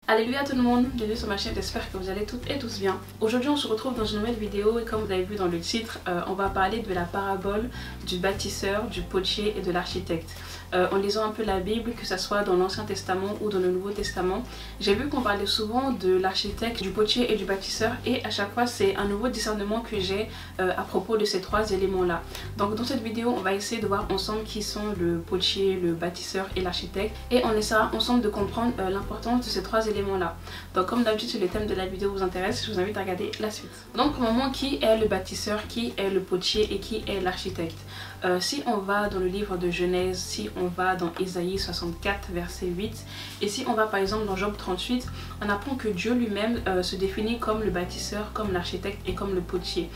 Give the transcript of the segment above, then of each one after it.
Alléluia tout le monde, bienvenue sur ma chaîne, j'espère que vous allez toutes et tous bien. Aujourd'hui on se retrouve dans une nouvelle vidéo et comme vous avez vu dans le titre, on va parler de la parabole du bâtisseur, du potier et de l'architecte. En lisant un peu la Bible, que ce soit dans l'Ancien Testament ou dans le Nouveau Testament, j'ai vu qu'on parlait souvent de l'architecte, du potier et du bâtisseur et à chaque fois c'est un nouveau discernement que j'ai à propos de ces trois éléments-là. Donc dans cette vidéo, on va essayer de voir ensemble qui sont le potier, le bâtisseur et l'architecte et on essaiera ensemble de comprendre l'importance de ces trois éléments-là. Donc comme d'habitude, si le thème de la vidéo vous intéresse, je vous invite à regarder la suite. Donc pour le moment, qui est le bâtisseur, qui est le potier et qui est l'architecte? Si on va dans le livre de Genèse, si on va dans Ésaïe 64 verset 8 et si on va par exemple dans Job 38, on apprend que Dieu lui-même se définit comme le bâtisseur, comme l'architecte et comme le potier.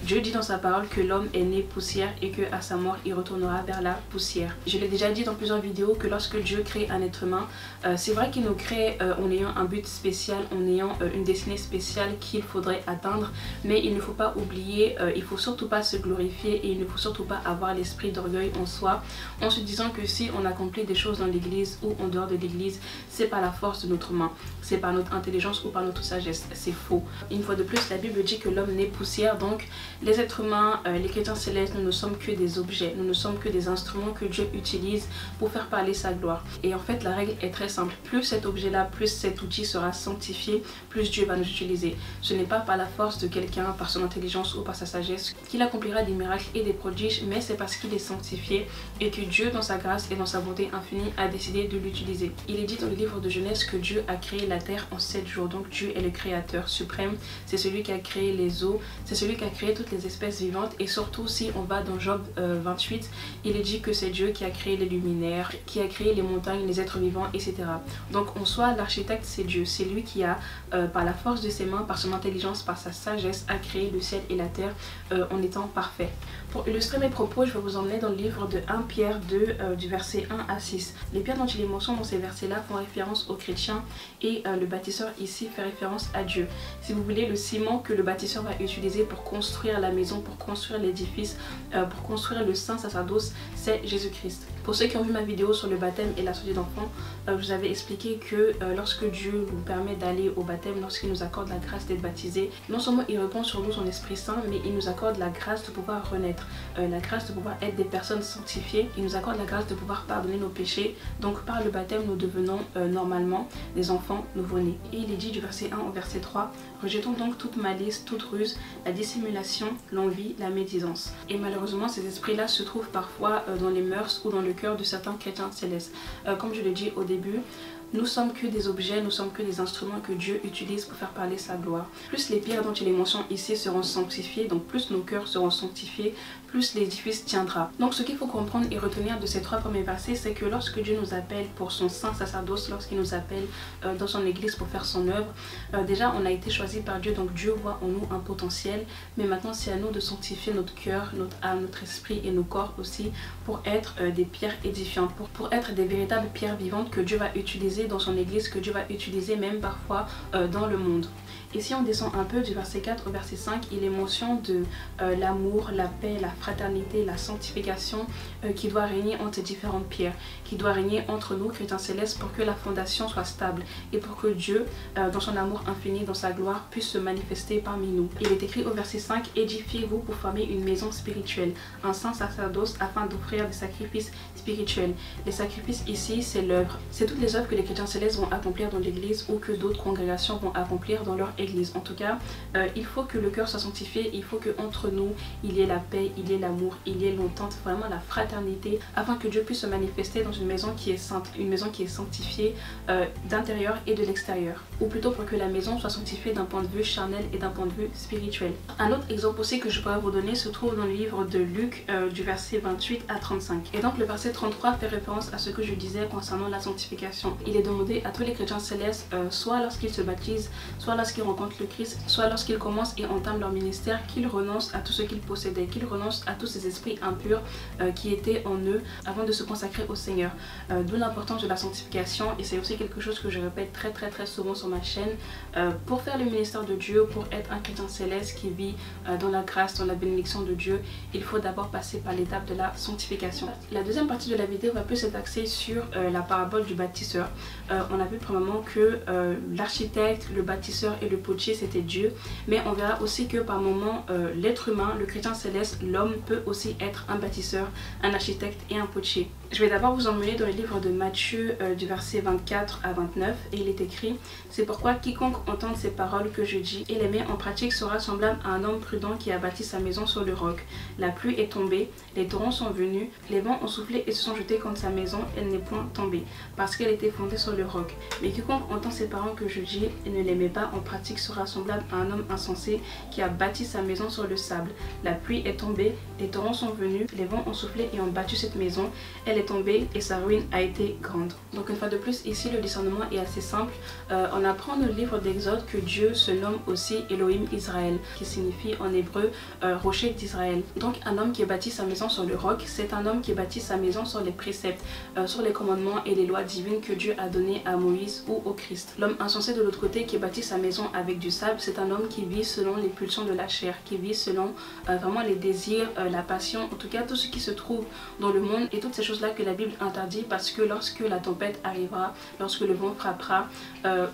Dieu dit dans sa parole que l'homme est né poussière et que à sa mort il retournera vers la poussière. Je l'ai déjà dit dans plusieurs vidéos que lorsque Dieu crée un être humain, c'est vrai qu'il nous crée en ayant un but spécial, en ayant une destinée spéciale qu'il faudrait atteindre, mais il ne faut pas oublier, il ne faut surtout pas se glorifier et il ne faut surtout pas avoir l'esprit d'orgueil en soi en se disant que si on accomplit des choses dans l'église ou en dehors de l'église, c'est par la force de notre main, c'est par notre intelligence ou par notre sagesse. C'est faux. Une fois de plus, la Bible dit que l'homme naît poussière, donc les êtres humains, les chrétiens célestes, nous ne sommes que des objets, nous ne sommes que des instruments que Dieu utilise pour faire parler sa gloire. Et en fait la règle est très simple, plus cet objet là, plus cet outil sera sanctifié, plus Dieu va nous utiliser. Ce n'est pas par la force de quelqu'un, par son intelligence ou par sa sagesse qu'il accomplira des miracles et des prodiges, mais c'est parce qu'il est sanctifié et que Dieu dans sa grâce et dans sa bonté infinie a décidé de l'utiliser. Il est dit dans le livre de Genèse que Dieu a créé la terre en 7 jours, donc Dieu est le créateur suprême, c'est celui qui a créé les eaux, c'est celui qui a créé toutes les espèces vivantes et surtout si on va dans Job 28, il est dit que c'est Dieu qui a créé les luminaires, qui a créé les montagnes, les êtres vivants, etc. Donc en soi, l'architecte c'est Dieu, c'est lui qui a par la force de ses mains, par son intelligence, par sa sagesse, a créé le ciel et la terre en étant parfait. Pour illustrer mes propos, je vais vous emmener dans le livre de 1 Pierre 2 du verset 1 à 6. Les pierres dont il est mention dans ces versets-là font référence aux chrétiens et le bâtisseur ici fait référence à Dieu. Si vous voulez, le ciment que le bâtisseur va utiliser pour construire la maison, pour construire l'édifice, pour construire le saint sacerdoce, c'est Jésus-Christ. Pour ceux qui ont vu ma vidéo sur le baptême et la sortie d'enfants, je vous avais expliqué que lorsque Dieu nous permet d'aller au baptême, lorsqu'il nous accorde la grâce d'être baptisé, non seulement il répand sur nous son Esprit Saint, mais il nous accorde la grâce de pouvoir renaître, la grâce de pouvoir être des personnes sanctifiées, il nous accorde la grâce de pouvoir pardonner nos péchés. Donc par le baptême, nous devenons normalement des enfants nouveau-nés. Et il est dit du verset 1 au verset 3, rejetons donc toute malice, toute ruse, la dissimulation, l'envie, la médisance. Et malheureusement, ces esprits-là se trouvent parfois dans les mœurs ou dans le cœur de certains chrétiens célestes. Comme je l'ai dit au début, nous sommes que des objets, nous sommes que des instruments que Dieu utilise pour faire parler sa gloire. Plus les pierres dont il est mention ici seront sanctifiées, donc plus nos cœurs seront sanctifiés, plus l'édifice tiendra. Donc ce qu'il faut comprendre et retenir de ces trois premiers versets, c'est que lorsque Dieu nous appelle pour son saint sacerdoce, lorsqu'il nous appelle dans son église pour faire son œuvre, déjà on a été choisi par Dieu, donc Dieu voit en nous un potentiel, mais maintenant c'est à nous de sanctifier notre cœur, notre âme, notre esprit et nos corps aussi pour être des pierres édifiantes, pour être des véritables pierres vivantes que Dieu va utiliser dans son église, que Dieu va utiliser même parfois dans le monde. Et si on descend un peu du verset 4 au verset 5, il est mention de l'amour, la paix, la fraternité, la sanctification qui doit régner entre ces différentes pierres, qui doit régner entre nous, chrétiens célestes, pour que la fondation soit stable et pour que Dieu, dans son amour infini, dans sa gloire, puisse se manifester parmi nous. Il est écrit au verset 5, édifiez-vous pour former une maison spirituelle, un saint sacerdoce afin d'offrir des sacrifices spirituels. Les sacrifices ici, c'est l'œuvre. C'est toutes les œuvres que les chrétiens célestes vont accomplir dans l'église ou que d'autres congrégations vont accomplir dans leur église. En tout cas, il faut que le cœur soit sanctifié, il faut que entre nous il y ait la paix, il y ait l'amour, il y ait l'entente, vraiment la fraternité, afin que Dieu puisse se manifester dans une maison qui est sainte, une maison qui est sanctifiée d'intérieur et de l'extérieur, ou plutôt pour que la maison soit sanctifiée d'un point de vue charnel et d'un point de vue spirituel. Un autre exemple aussi que je pourrais vous donner se trouve dans le livre de Luc du verset 28 à 35. Et donc le verset 33 fait référence à ce que je disais concernant la sanctification. Il est demandé à tous les chrétiens célestes, soit lorsqu'ils se baptisent, soit lorsqu'ils rencontrent le Christ, soit lorsqu'ils commencent et entament leur ministère, qu'ils renoncent à tout ce qu'ils possédaient, qu'ils renoncent à tous ces esprits impurs qui étaient en eux avant de se consacrer au Seigneur. D'où l'importance de la sanctification, et c'est aussi quelque chose que je répète très souvent sur ma chaîne. Pour faire le ministère de Dieu, pour être un chrétien céleste qui vit dans la grâce, dans la bénédiction de Dieu, il faut d'abord passer par l'étape de la sanctification. La deuxième partie de la vidéo va plus être axée sur la parabole du bâtisseur. on a vu premièrement que l'architecte, le bâtisseur et le potier c'était Dieu, mais on verra aussi que par moment l'être humain, le chrétien céleste, l'homme peut aussi être un bâtisseur, un architecte et un potier. Je vais d'abord vous emmener dans le livre de Matthieu du verset 24 à 29 et il est écrit: c'est pourquoi quiconque entend ces paroles que je dis et les met en pratique sera semblable à un homme prudent qui a bâti sa maison sur le roc. La pluie est tombée, les torrents sont venus, les vents ont soufflé et se sont jetés contre sa maison, elle n'est point tombée parce qu'elle était fondée sur le roc. Mais quiconque entend ces paroles que je dis et ne les met pas en pratique sera semblable à un homme insensé qui a bâti sa maison sur le sable. La pluie est tombée, les torrents sont venus, les vents ont soufflé et ont battu cette maison, elle est tombée et sa ruine a été grande. Donc une fois de plus, ici le discernement est assez simple. On apprend dans le livre d'Exode que Dieu se nomme aussi Elohim Israël, qui signifie en hébreu rocher d'Israël. Donc un homme qui bâtit sa maison sur le roc, c'est un homme qui bâtit sa maison sur les préceptes, sur les commandements et les lois divines que Dieu a données à Moïse ou au Christ. L'homme insensé de l'autre côté qui bâtit sa maison avec du sable, c'est un homme qui vit selon les pulsions de la chair, qui vit selon vraiment les désirs, la passion, en tout cas tout ce qui se trouve dans le monde et toutes ces choses là que la Bible interdit, parce que lorsque la tempête arrivera, lorsque le vent frappera,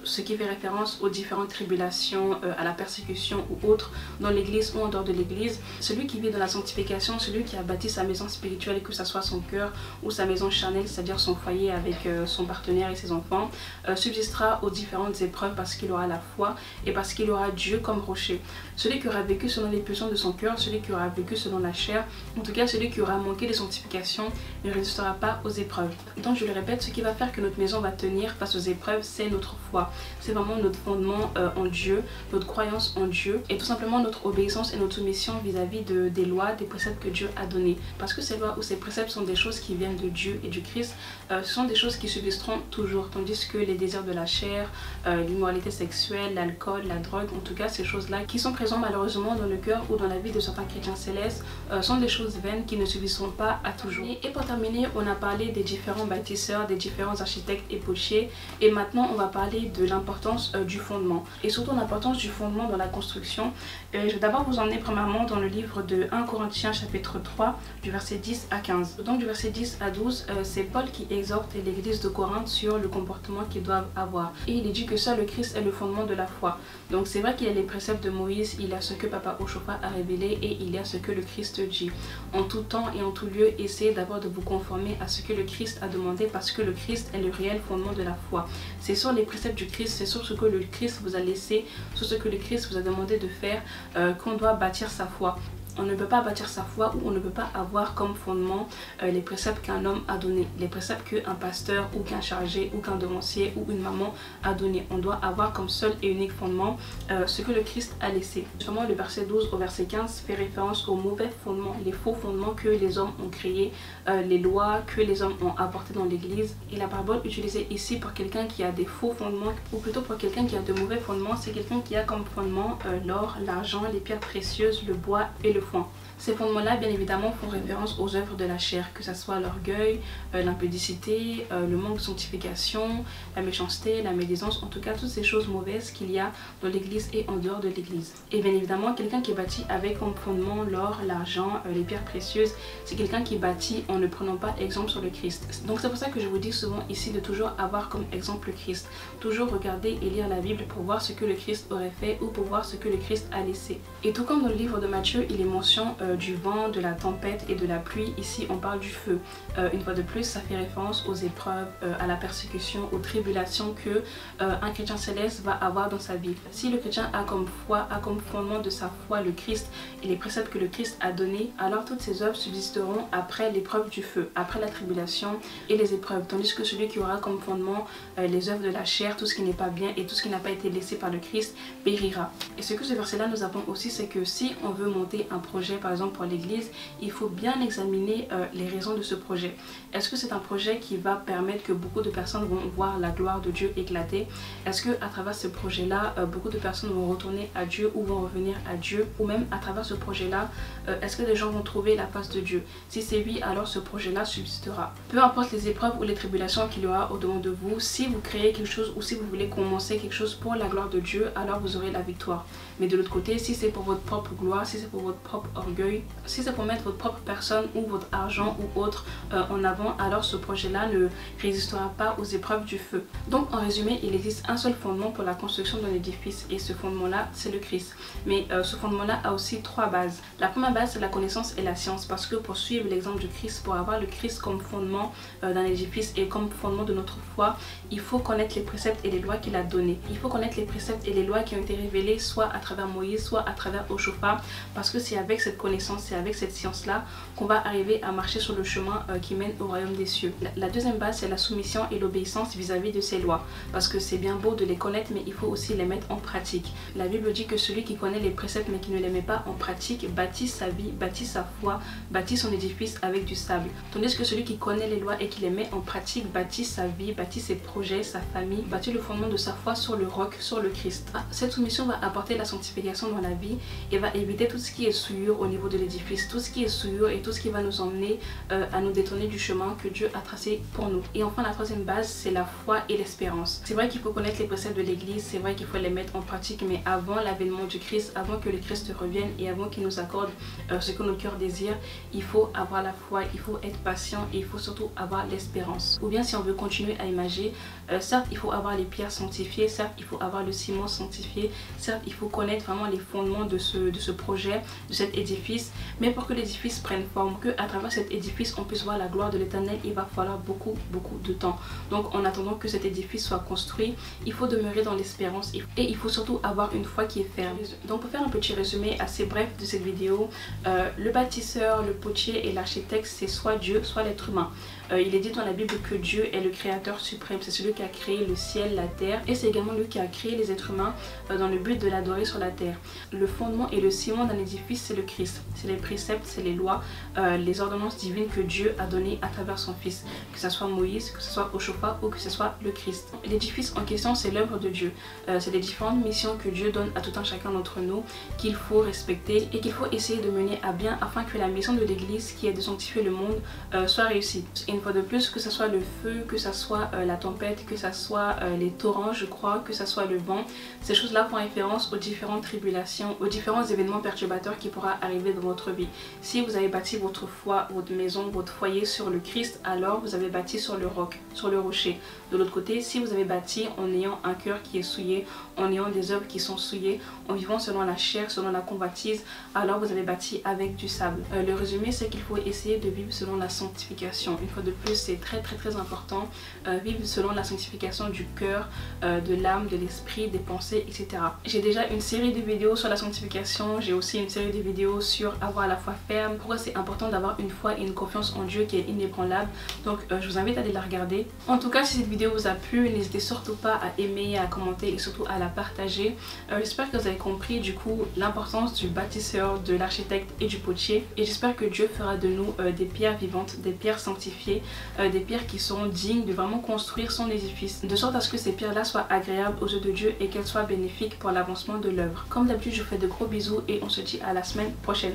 ce qui fait référence aux différentes tribulations, à la persécution ou autres dans l'église ou en dehors de l'église, celui qui vit dans la sanctification, celui qui a bâti sa maison spirituelle, que ce soit son cœur ou sa maison charnelle, c'est-à-dire son foyer avec son partenaire et ses enfants, subsistera aux différentes épreuves parce qu'il aura la foi et parce qu'il aura Dieu comme rocher. Celui qui aura vécu selon les pulsions de son cœur, celui qui aura vécu selon la chair, en tout cas celui qui aura manqué de sanctification, ne résistera pas aux épreuves. Donc je le répète, ce qui va faire que notre maison va tenir face aux épreuves, c'est notre foi. C'est vraiment notre fondement en Dieu, notre croyance en Dieu et tout simplement notre obéissance et notre soumission vis-à-vis des lois, des préceptes que Dieu a donnés. Parce que ces lois ou ces préceptes sont des choses qui viennent de Dieu et du Christ, ce sont des choses qui subsisteront toujours, tandis que les désirs de la chair, l'immoralité sexuelle, l'alcool, la drogue, en tout cas ces choses-là qui sont présentes malheureusement dans le cœur ou dans la vie de certains chrétiens célestes, sont des choses vaines qui ne subsisteront pas à toujours. Et pour terminer, on a parlé des différents bâtisseurs, des différents architectes et potiers, et maintenant on va parler de l'importance du fondement et surtout l'importance du fondement dans la construction. Je vais d'abord vous emmener premièrement dans le livre de 1 Corinthiens chapitre 3 du verset 10 à 15. Donc du verset 10 à 12, c'est Paul qui exhorte l'église de Corinthe sur le comportement qu'ils doivent avoir, et il dit que seul le Christ est le fondement de la foi. Donc c'est vrai qu'il y a les préceptes de Moïse, il y a ce que Papa Oshofa a révélé et il y a ce que le Christ dit. En tout temps et en tout lieu, essayez d'abord de vous conformer à ce que le Christ a demandé, parce que le Christ est le réel fondement de la foi. C'est sur les préceptes du Christ, c'est sur ce que le Christ vous a laissé, sur ce que le Christ vous a demandé de faire qu'on doit bâtir sa foi. On ne peut pas bâtir sa foi ou on ne peut pas avoir comme fondement les préceptes qu'un homme a donnés, les préceptes qu'un pasteur ou qu'un chargé ou qu'un devancier ou une maman a donné. On doit avoir comme seul et unique fondement ce que le Christ a laissé. Justement, le verset 12 au verset 15 fait référence aux mauvais fondements, les faux fondements que les hommes ont créés, les lois que les hommes ont apportées dans l'église. Et la parabole utilisée ici pour quelqu'un qui a des faux fondements, ou plutôt pour quelqu'un qui a de mauvais fondements, c'est quelqu'un qui a comme fondement l'or, l'argent, les pierres précieuses, le bois et le foin. Ces fondements-là, bien évidemment, font référence aux œuvres de la chair, que ce soit l'orgueil, l'impudicité, le manque de sanctification, la méchanceté, la médisance, en tout cas toutes ces choses mauvaises qu'il y a dans l'église et en dehors de l'église. Et bien évidemment, quelqu'un qui bâtit avec comme fondement l'or, l'argent, les pierres précieuses, c'est quelqu'un qui bâtit en ne prenant pas exemple sur le Christ. Donc c'est pour ça que je vous dis souvent ici de toujours avoir comme exemple le Christ. Toujours regarder et lire la Bible pour voir ce que le Christ aurait fait ou pour voir ce que le Christ a laissé. Et tout comme dans le livre de Matthieu, il est mention du vent, de la tempête et de la pluie. Ici on parle du feu. Une fois de plus, ça fait référence aux épreuves, à la persécution, aux tribulations que un chrétien céleste va avoir dans sa vie. Si le chrétien a comme foi, a comme fondement de sa foi le Christ et les préceptes que le Christ a donnés, alors toutes ces œuvres subsisteront après l'épreuve du feu, après la tribulation et les épreuves. Tandis que celui qui aura comme fondement les œuvres de la chair, tout ce qui n'est pas bien et tout ce qui n'a pas été laissé par le Christ, périra. Et ce que ce verset-là nous apprend aussi, c'est que si on veut monter un projet, par exemple pour l'église, il faut bien examiner les raisons de ce projet. Est-ce que c'est un projet qui va permettre que beaucoup de personnes vont voir la gloire de Dieu éclater? Est-ce que à travers ce projet-là, beaucoup de personnes vont retourner à Dieu ou vont revenir à Dieu? Ou même à travers ce projet-là, est-ce que les gens vont trouver la face de Dieu? Si c'est oui, alors ce projet-là subsistera. Peu importe les épreuves ou les tribulations qu'il y aura au-devant de vous, si vous créez quelque chose ou si vous voulez commencer quelque chose pour la gloire de Dieu, alors vous aurez la victoire. Mais de l'autre côté, si c'est pour votre propre gloire, si c'est pour votre propre propre orgueil, si c'est pour mettre votre propre personne ou votre argent ou autre en avant, alors ce projet-là ne résistera pas aux épreuves du feu. Donc en résumé, il existe un seul fondement pour la construction d'un édifice et ce fondement-là, c'est le Christ. Mais ce fondement-là a aussi 3 bases. La première base, c'est la connaissance et la science, parce que pour suivre l'exemple du Christ, pour avoir le Christ comme fondement d'un édifice et comme fondement de notre foi, il faut connaître les préceptes et les lois qu'il a donnés. Il faut connaître les préceptes et les lois qui ont été révélées soit à travers Moïse, soit à travers Oshofa, parce que c'est avec cette connaissance, c'est avec cette science-là qu'on va arriver à marcher sur le chemin qui mène au royaume des cieux. La deuxième base, c'est la soumission et l'obéissance vis-à-vis de ces lois, parce que c'est bien beau de les connaître, mais il faut aussi les mettre en pratique. La Bible dit que celui qui connaît les préceptes mais qui ne les met pas en pratique bâtit sa vie, bâtit sa foi, bâtit son édifice avec du sable. Tandis que celui qui connaît les lois et qui les met en pratique bâtit sa vie, bâtit ses projets, sa famille, bâtit le fondement de sa foi sur le roc, sur le Christ. Cette soumission va apporter la sanctification dans la vie et va éviter tout ce qui est souillure au niveau de l'édifice, tout ce qui est souillure et tout ce qui va nous emmener à nous détourner du chemin que Dieu a tracé pour nous. Et enfin, la troisième base, c'est la foi et l'espérance. C'est vrai qu'il faut connaître les préceptes de l'église, c'est vrai qu'il faut les mettre en pratique, mais avant l'avènement du Christ, avant que le Christ revienne et avant qu'il nous accorde ce que notre cœur désire, il faut avoir la foi, il faut être patient et il faut surtout avoir l'espérance. Ou bien si on veut continuer à imager, certes il faut avoir les pierres sanctifiées, certes il faut avoir le ciment sanctifié, certes il faut connaître vraiment les fondements de ce projet, de cet édifice, mais pour que l'édifice prenne forme, que à travers cet édifice on puisse voir la gloire de l'Éternel, il va falloir beaucoup de temps. Donc en attendant que cet édifice soit construit, il faut demeurer dans l'espérance et il faut surtout avoir une foi qui est ferme. Donc pour faire un petit résumé assez bref de cette vidéo, le bâtisseur, le potier et l'architecte, c'est soit Dieu, soit l'être humain. Il est dit dans la Bible que Dieu est le créateur suprême, c'est celui qui a créé le ciel, la terre, et c'est également lui qui a créé les êtres humains dans le but de l'adorer sur la terre. Le fondement et le ciment d'un édifice, c'est le Christ, c'est les préceptes, c'est les lois, les ordonnances divines que Dieu a données à travers son Fils, que ce soit Moïse, que ce soit Oshofa ou que ce soit le Christ. L'édifice en question, c'est l'œuvre de Dieu, c'est les différentes missions que Dieu donne à tout un chacun d'entre nous qu'il faut respecter et qu'il faut essayer de mener à bien afin que la mission de l'Église, qui est de sanctifier le monde, soit réussie. Une fois de plus, que ce soit le feu, que ce soit la tempête, que ce soit les torrents, je crois, que ce soit le vent, ces choses-là font référence aux différentes tribulations, aux différents événements perturbateurs qui pourra arriver dans votre vie. Si vous avez bâti votre foi, votre maison, votre foyer sur le Christ, alors vous avez bâti sur le roc, sur le rocher. De l'autre côté, si vous avez bâti en ayant un cœur qui est souillé, en ayant des œuvres qui sont souillées, en vivant selon la chair, selon la convoitise, alors vous avez bâti avec du sable. Le résumé, c'est qu'il faut essayer de vivre selon la sanctification. Une fois de plus, c'est très important. Vivre selon la sanctification du cœur, de l'âme, de l'esprit, des pensées, etc. J'ai déjà une série de vidéos sur la sanctification, j'ai aussi une série de vidéos sur avoir la foi ferme, pourquoi c'est important d'avoir une foi et une confiance en Dieu qui est inébranlable. Donc je vous invite à aller la regarder. En tout cas, si cette vidéo vous a plu, n'hésitez surtout pas à aimer, à commenter et surtout à la partager. J'espère que vous avez compris du coup l'importance du bâtisseur, de l'architecte et du potier, et j'espère que Dieu fera de nous des pierres vivantes, des pierres sanctifiées, des pierres qui seront dignes de vraiment construire son édifice, de sorte à ce que ces pierres là soient agréables aux yeux de Dieu et qu'elles soient bénéfiques pour l'avancement de l'œuvre. Comme d'habitude, je vous fais de gros bisous et on se dit à la semaine prochaine.